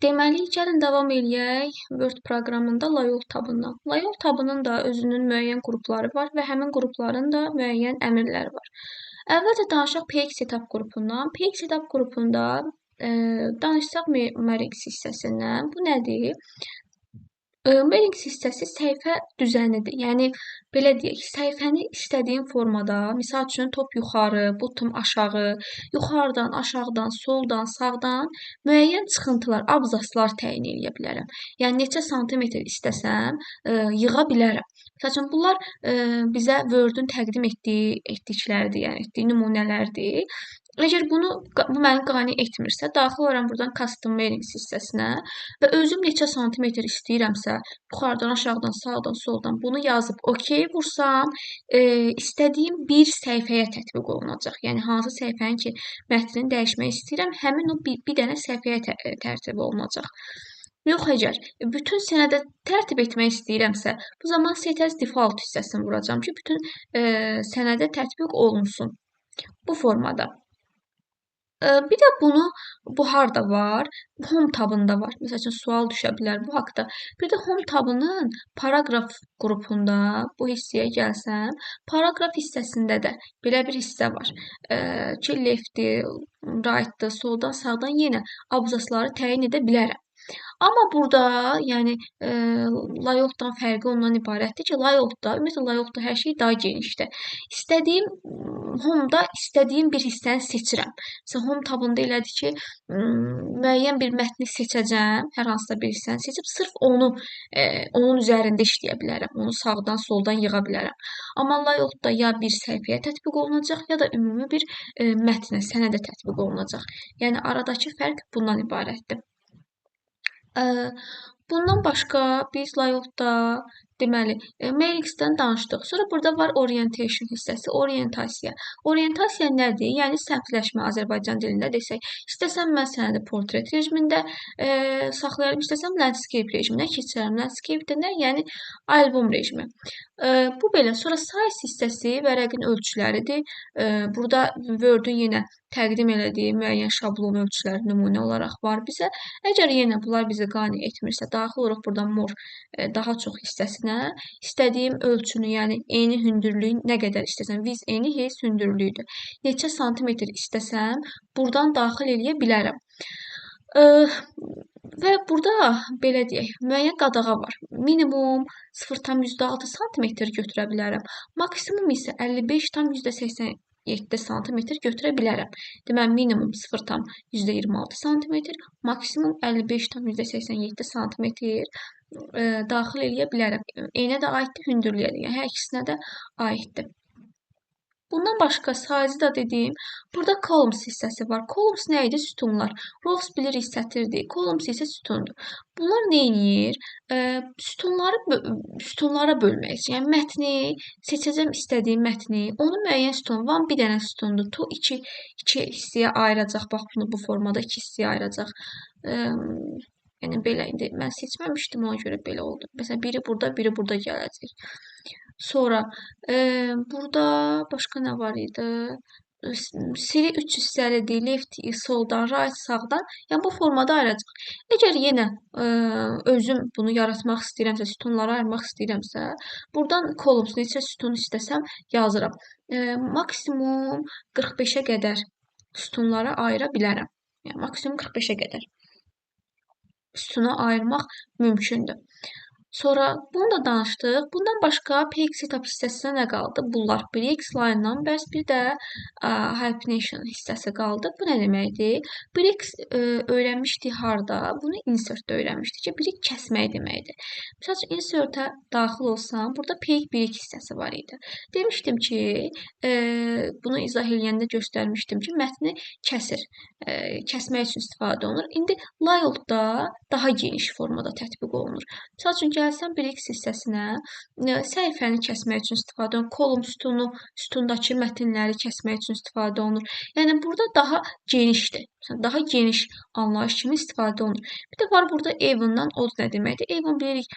Deməli, gəlin davam eləyək Word proqramında layihə tabından. Layihə tabının da özünün müəyyən qrupları var və həmin qrupların da müəyyən əmrləri var. Əvvəlcə danışaq Page Setup qrupundan. Page Setup qrupunda danışsaq Marix hissəsindən. Bu nədir? Marix hissəsi səhifə düzənidir. Yəni belə deyək, səhifəni istədiyin formada, misal üçün top yuxarı, butum aşağı, yuxarıdan, aşağıdan, soldan, sağdan müəyyən çıxıntılar, abzaslar təyin edə bilərəm. Yəni neçə santimetr istəsəm, yığa bilərəm. Məsəl üçün bunlar bizə Word-ün təqdim etdikləridir, yəni etdiyi nümunələrdir. Əgər bu məni qane etmirsə, daxil olaram buradan Custom Marix hissəsinə və özüm neçə santimetr istəyirəmsə, yuxarıdan, aşağıdan, sağdan, soldan bunu yazıb OK vursam, istədiyim bir səhifəyə tətbiq olunacaq. Yəni hansı səhifənin ki, mətnini dəyişmək istəyirəm, həmin o bir dənə səhifəyə tərtib olunacaq. Yox, əgər bütün sənədə tərtib etmək istəyirəmsə, bu zaman Set as Default hissəsini vuracam ki, bütün sənədə tətbiq olunsun. Bu formada. Bir də bu harda var? Home tabında var. Məsəl üçün sual düşə bilər bu haqda. Bir də Home tabının paragraf qrupunda bu hissəyə gəlsəm, paragraf hissəsində də belə bir hissə var. Ki, left-dir, right-dir, soldan, sağdan yenə abzasları təyin edə bilərəm. Amma burada, yəni layoutdan fərqi ondan ibarətdir ki, ümumiyyətlə layoutda hər şey daha genişdir. Home-da istədiyim bir hissəni seçirəm. Məsələn, Home tabında elədir ki, müəyyən bir mətni seçəcəm, hər hansısa bir hissəni seçib sırf onun üzərində işləyə bilərəm. Onu sağdan, soldan yığa bilərəm. Amma layoutda ya bir səhifəyə tətbiq olunacaq, ya da ümumi bir mətnə, sənədə tətbiq olunacaq. Yəni aradakı fərq bundan ibarətdir. Bundan başqa biz layoutda deməli Marix-dən danışdıq. Sonra burada var orientation hissəsi, orientasiya. Orientasiya nədir? Yəni səmtləşmə Azərbaycan dilində desək. İstəsəm mən sənədi portret rejimində saxlayarım, istəsəm landscape rejimində keçirərəm. Landscape-də nə? Yəni albom rejimi. Bu belə. Sonra size hissəsi vərəqin ölçüləridir. Burada Word-ün yenə təqdim elədiyi müəyyən şablon ölçüləri nümunə olaraq var bizə. Əgər yenə bunlar bizi qane etmirsə, daxil olaq buradan daha çox hissəsinə istədiyim ölçünü, yəni eni hündürlüyü nə qədər istəsəm, viz eni hez hündürlüyüdür. Neçə santimetr istəsəm, buradan daxil eləyə bilərəm. Və burada belə deyək, müəyyən qadağa var. Minimum 0,6 santimetr götürə bilərəm. Maksimum isə 55,87 santimetr götürə bilərəm. Deməli, minimum 0,26 santimetr, maksimum 55,87 santimetr daxil eləyə bilərəm. Enə də aiddir, hündürlüyə də. Yəni, hər ikisinə də aiddir. Bundan başqa size da dediyim, burada columns hissəsi var. Columns nə idi? Sütunlar. Rows bilirik sətirdir, columns isə sütundur. Bunlar nə edir? Sütunlara bölmək üçün. Yəni mətni seçəcəm istədiyim mətni, onu müəyyən sütun, one bir dənə sütundur, two iki hissəyə ayıracaq. Bax bunu bu formada iki hissəyə ayıracaq. Yəni belə indi mən seçməmişdim, ona görə belə oldu. Məsələn, biri burada gələcək. Sonra burada başqa nə var idi? Siri 3 hissəlidir, left, soldan, right, sağdan. Yəni bu formada ayıracaq. Əgər yenə özüm bunu yaratmaq istəyirəmsə, sütunlara ayırmaq istəyirəmsə, buradan columns neçə sütun istəsəm yazıram. Maksimum 45-ə qədər sütunlara ayıra bilərəm. Yəni maksimum 45-ə qədər sütuna ayırmaq mümkündür. Sonra bunu da danışdıq. Bundan başqa Page Setup hissəsinə nə qaldı? Bunlar breaks, line numbers, bir də hyphenation hissəsi qaldı. Bu nə deməkdir? Breaks öyrənmişdik harda? Bunu insert-də öyrənmişdik ki, break kəsmək deməkdir. Məsəl üçün insert-ə daxil olsam, burada page break hissəsi var idi. Demişdim ki, bunu izah eləyəndə göstərmişdim ki, mətni kəsir. Kəsmək üçün istifadə olunur. İndi layoutda daha geniş formada tətbiq olunur. Məsəl üçün, gəlsəm breaks hissəsinə səhifəni kəsmək üçün istifadə olunur, sütundakı mətnləri kəsmək üçün istifadə olunur. Yəni, burada daha genişdir. Daha geniş anlayış kimi istifadə olunur. Bir də var burada even-dan odd nə deməkdir? Even bilirik,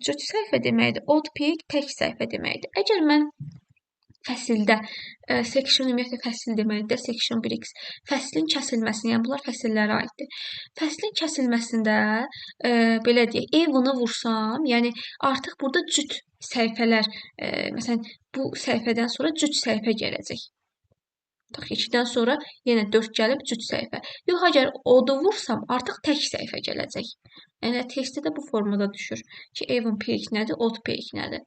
cüt səhifə deməkdir. Odd page tək səhifə deməkdir. Əgər mən fəsildə section ümumiyyətlə fəsil deməkdir. Section 1x. Fəslin kəsilməsini, yəni bunlar fəsillərə aiddir. Fəslin kəsilməsində belə deyək, even-ı vursam, yəni artıq burada cüt səhifələr, məsələn, bu səhifədən sonra cüt səhifə gələcək. Tutaq 2-dən sonra yenə 4 gəlib cüt səhifə. Yox, əgər odu vursam, artıq tək səhifə gələcək. Yəni testdə də bu formada düşür ki, even perik nədir, odd perik nədir.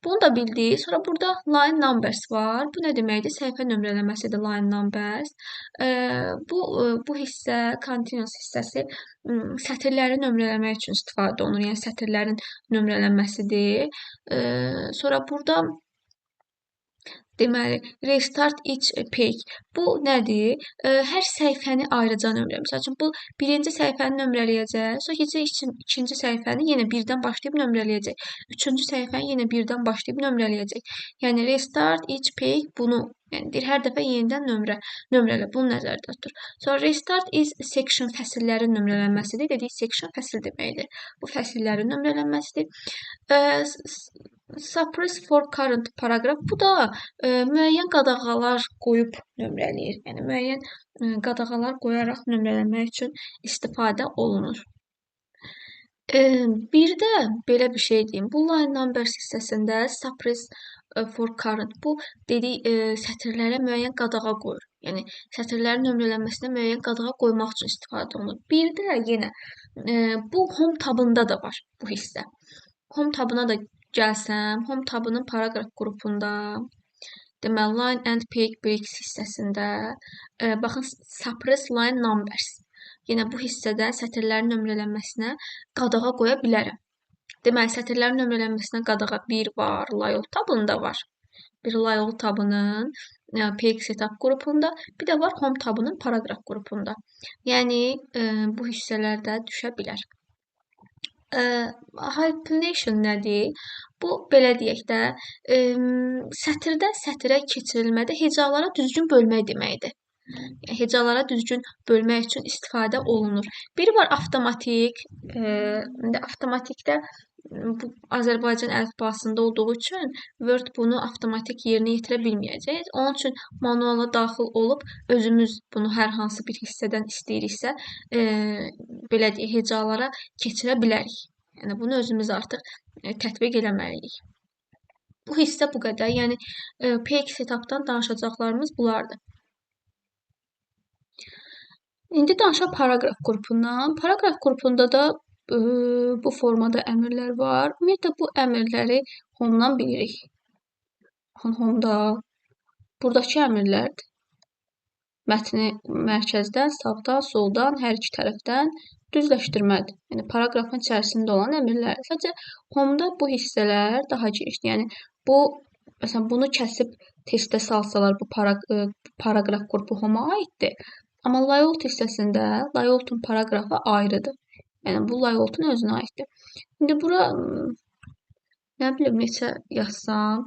Bunu da bildik. Sonra burada line numbers var. Bu nə deməkdir? Səhifə nömrələməsidir line numbers. Bu hissə, continuous hissəsi sətirləri nömrələmək üçün istifadə olunur. Yəni sətirlərin nömrələnməsidir. Sonra burada deməli, restart each page. Bu nədir? Hər səhifəni ayrıca nömrələyir. Məsəl üçün, bu birinci səhifəni nömrələyəcək, sonra keçəcək ikinci səhifəni yenə birdən başlayıb nömrələyəcək. Üçüncü səhifəni yenə birdən başlayıb nömrələyəcək. Yəni, restart each page bunu, yəni deyir, hər dəfə yenidən nömrələ. Bunu nəzərdə tutur. Sonra restart is section fəsillərin nömrələnməsidir. Dedik, section fəsil deməkdir. Bu fəsillərin nömrələnməsidir. Suppress for current paragraph. Bu da müəyyən qadağalar qoyub nömrələyir. Yəni müəyyən qadağalar qoyaraq nömrələmək üçün istifadə olunur. Bir də belə bir şey deyim. Bu line numbers hissəsində suppress for current. Bu dedik sətirlərə müəyyən qadağa qoyur. Yəni sətirlərin nömrələnməsinə müəyyən qadağa qoymaq üçün istifadə olunur. Bir də yenə bu home tabında da var bu hissə. Home tabına da gəlsəm, home tabının paragraf qrupunda, deməli, line and page breaks hissəsində, baxın, suppress line numbers. Yenə bu hissədə sətirlərin nömrələnməsinə qadağa qoya bilərəm. Deməli, sətirlərin nömrələnməsinə qadağa bir var, layout tabında var. Bir layout tabının page setup qrupunda, bir də var home tabının paragraf qrupunda. Yəni, bu hissələr də düşə bilər. Hyphenation nədir? Bu, belə deyək də, sətirdən sətirə keçirilmədə hecalara düzgün bölmək deməkdir. Hecalara düzgün bölmək üçün istifadə olunur. Biri var avtomatik. Avtomatikdə bu Azərbaycan əlifbasında olduğu üçün Word bunu avtomatik yerinə yetirə bilməyəcək. Onun üçün manuala daxil olub özümüz bunu hər hansı bir hissədən istəyiriksə, belə deyək, hecalara keçirə bilərik. Yəni bunu özümüz artıq tətbiq eləməliyik. Bu hissə bu qədər. Yəni page setupdan danışacaqlarımız bunlardır. İndi danışaq paragraf qrupundan. Paragraf qrupunda da bu formada əmrlər var. Ümumiyyətlə, bu əmrləri home-dan bilirik. Home-da buradakı əmrlərdir. Mətni mərkəzdən, sağdan, soldan, hər iki tərəfdən düzləşdirmədir. Yəni, paragrafın içərisində olan əmrlər. Sadəcə, home-da bu hissələr daha genişdir. Yəni, məsələn, bunu kəsib testə salsalar, bu paragraf qrupu home-a aiddir. Amma layout hissəsində layoutun paragrafı ayrıdır. Yəni, bu layoutun özünə aiddir. İndi bura, nə bilim, neçə yazsam,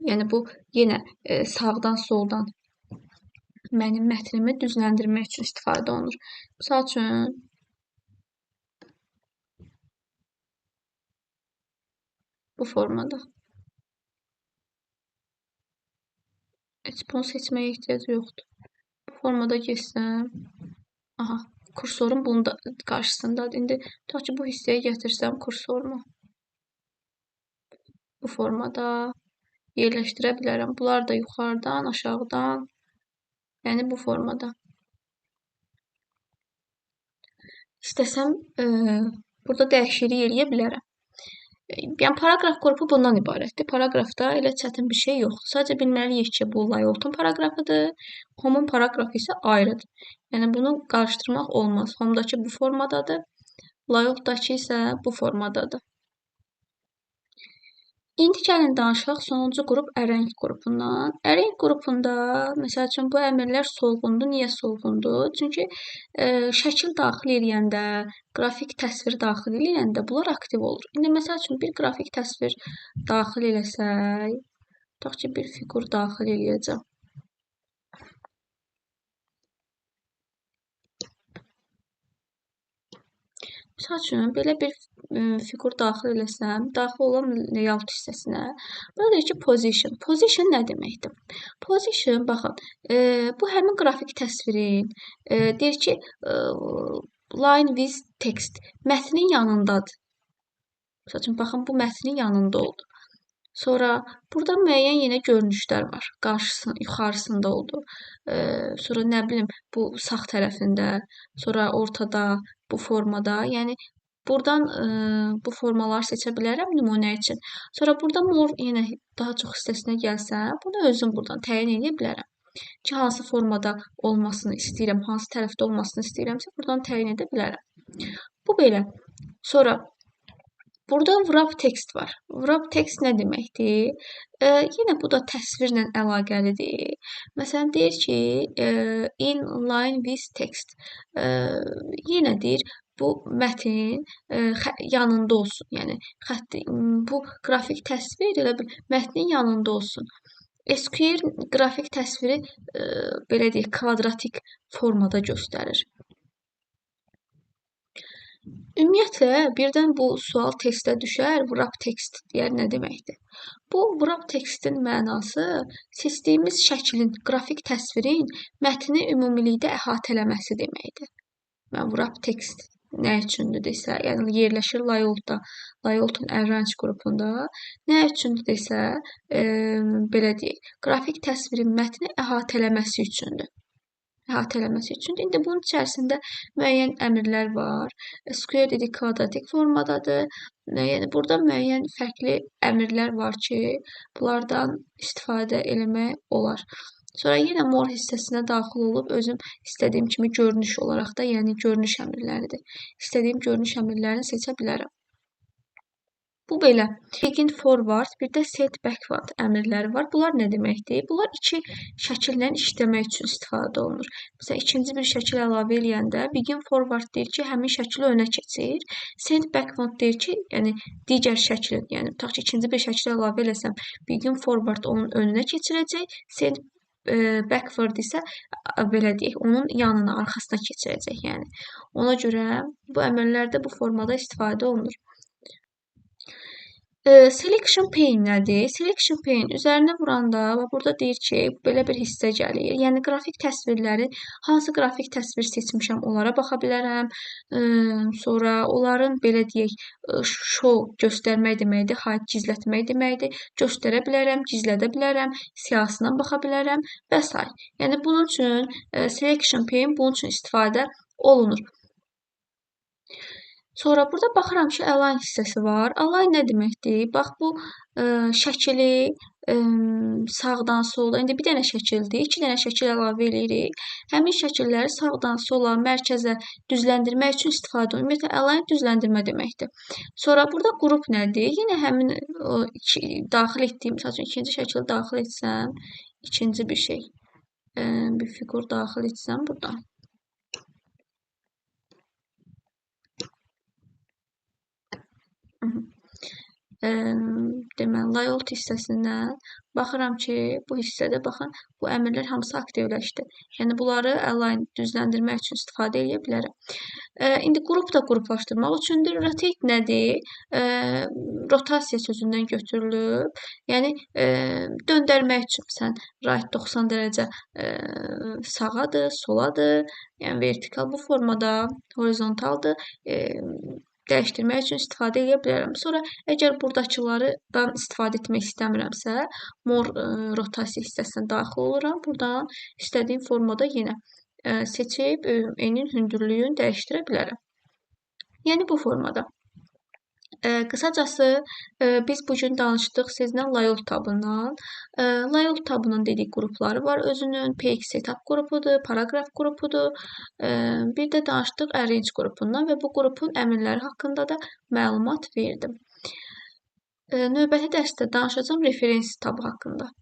yəni bu yenə sağdan, soldan mənim mətnimi düzləndirmək üçün istifadə olunur. Misal üçün, bu formada. Heç bunu seçməyə ehtiyac yoxdur. Bu formada geçsəm, aha, kursorum bunun da qarşısındadır. İndi tutaq ki, bu hissəyə gətirsəm kursorumu. Bu formada yerləşdirə bilərəm. Bunlar da yuxarıdan, aşağıdan, yəni bu formada. İstəsəm, burada dəyişiklik eləyə bilərəm. Yəni, paragraf qrupu bundan ibarətdir. Paragrafda elə çətin bir şey yoxdur. Sadəcə bilməliyik ki, bu layoutun paragrafıdır, home-un paragrafı isə ayrıdır. Yəni, bunu qarışdırmaq olmaz. Home-dakı bu formadadır, layoutdakı isə bu formadadır. İndi gəlin danışaq sonuncu qrup arrange qrupundan. Arrange qrupunda, məsəl üçün, bu əmrlər solğundur. Niyə solğundur? Çünki şəkil daxil eləyəndə, qrafik təsvir daxil eləyəndə bunlar aktiv olur. İndi məsəl üçün, bir qrafik təsvir daxil eləsək, tutaq ki, bir fiqur daxil eləyəcəm. Misal üçün, belə bir fiqur daxil eləsəm, daxil olan layout hissəsinə, burada deyir ki, position. Position nə deməkdir? Position, baxın, bu həmin qrafik təsvirin, deyir ki, line with text, mətnin yanındadır. Misal üçün, baxın, bu mətnin yanında oldu. Sonra burada müəyyən yenə görünüşlər var. Qarşısında, yuxarısında oldu. Sonra nə bilim, bu sağ tərəfində, sonra ortada, bu formada. Yəni buradan bu formaları seçə bilərəm nümunə üçün. Sonra burada more yenə daha çox hissəsinə gəlsəm, bunu özüm buradan təyin edə bilərəm. Ki, hansı formada olmasını istəyirəm, hansı tərəfdə olmasını istəyirəmsə, buradan təyin edə bilərəm. Bu belə. Sonra burada wrap text var. Wrap text nə deməkdir? Yenə bu da təsvirlə əlaqəlidir. Məsələn, deyir ki, in line with text. Yenə deyir, bu mətn yanında olsun. Yəni, bu qrafik təsvir elə bil mətnin yanında olsun. SQL qrafik təsviri belə deyək, kvadratik formada göstərir. Ümumiyyətlə, birdən bu sual testə düşər, wrap text deyər nə deməkdir? Bu wrap textin mənası seçdiyimiz şəklin, qrafik təsvirin mətni ümumilikdə əhatə eləməsi deməkdir. Wrap text nə üçündür desə, yəni yerləşir layoutda, layoutun arrange qrupunda. Nə üçündür desə, belə deyək, qrafik təsvirin mətni əhatə eləməsi üçündür. Əhatə eləməsi üçün. İndi bunun içərisində müəyyən əmrlər var. SQL dedik kvadratik formadadır. Yəni burada müəyyən fərqli əmrlər var ki, bunlardan istifadə eləmək olar. Sonra yenə more hissəsinə daxil olub özüm istədiyim kimi görünüş olaraq da, yəni görünüş əmrləridir. İstədiyim görünüş əmrlərini seçə bilərəm. Bu belə. Begin forward, bir də set backward əmrləri var. Bunlar nə deməkdir? Bunlar iki şəkillə işləmək üçün istifadə olunur. Məsələn, ikinci bir şəkil əlavə eləyəndə begin forward deyir ki, həmin şəkili önə keçir. Set backward deyir ki, yəni digər şəklin, yəni tutaq ki, ikinci bir şəkil əlavə eləsəm, begin forward onun önünə keçirəcək. Set backward isə belə deyək, onun yanına, arxasına keçirəcək. Yəni ona görə bu əmrlərdə bu formada istifadə olunur. Selection pane nədir? Selection pane üzərinə vuranda burada deyir ki, belə bir hissə gəlir. Yəni qrafik təsvirləri, hansı qrafik təsvir seçmişəm, onlara baxa bilərəm. Sonra onların belə deyək, show göstərmək deməkdir, hide gizlətmək deməkdir. Göstərə bilərəm, gizlədə bilərəm, siyahısına baxa bilərəm və s. Yəni bunun üçün selection pane bunun üçün istifadə olunur. Sonra burada baxıram ki, align hissəsi var. Align nə deməkdir? Bax, bu şəkili sağdan sola, indi bir dənə şəkildir, iki dənə şəkil əlavə edirik. Həmin şəkilləri sağdan sola, mərkəzə düzləndirmək üçün istifadə olunur. Ümumiyyətlə, align düzləndirmə deməkdir. Sonra burada qrup nədir? Yenə həmin daxil etdiyim, məsəl üçün, ikinci şəkili daxil etsəm, ikinci bir şey, bir fiqur daxil etsəm buradan. Deməli, layout hissəsindən baxıram ki, bu hissədə baxın, bu əmrlər hamısı aktivləşdi. Yəni, bunları align düzləndirmək üçün istifadə edə bilərəm. İndi qrup da qruplaşdırmaq üçündür. Rotate nədir? Rotasiya sözündən götürülüb. Yəni, döndərmək üçün sən right 90 dərəcə sağadır, soladır, yəni vertikal bu formada, horizontaldır, dəyişdirmək üçün istifadə edə bilərəm. Sonra əgər buradakılardan istifadə etmək istəmirəmsə, more rotasiya hissəsinə daxil oluram. Buradan istədiyim formada yenə seçib enin hündürlüyünü dəyişdirə bilərəm. Yəni bu formada. Qısacası biz bugün danışdıq sizinlə layout tabından. Layout tabının dedik qrupları var özünün. PX setup qrupudur, paragraf qrupudur. Bir də danışdıq arrange qrupundan və bu qrupun əmrləri haqqında da məlumat verdim. Növbəti dərsdə danışacağım referensi tabı haqqında.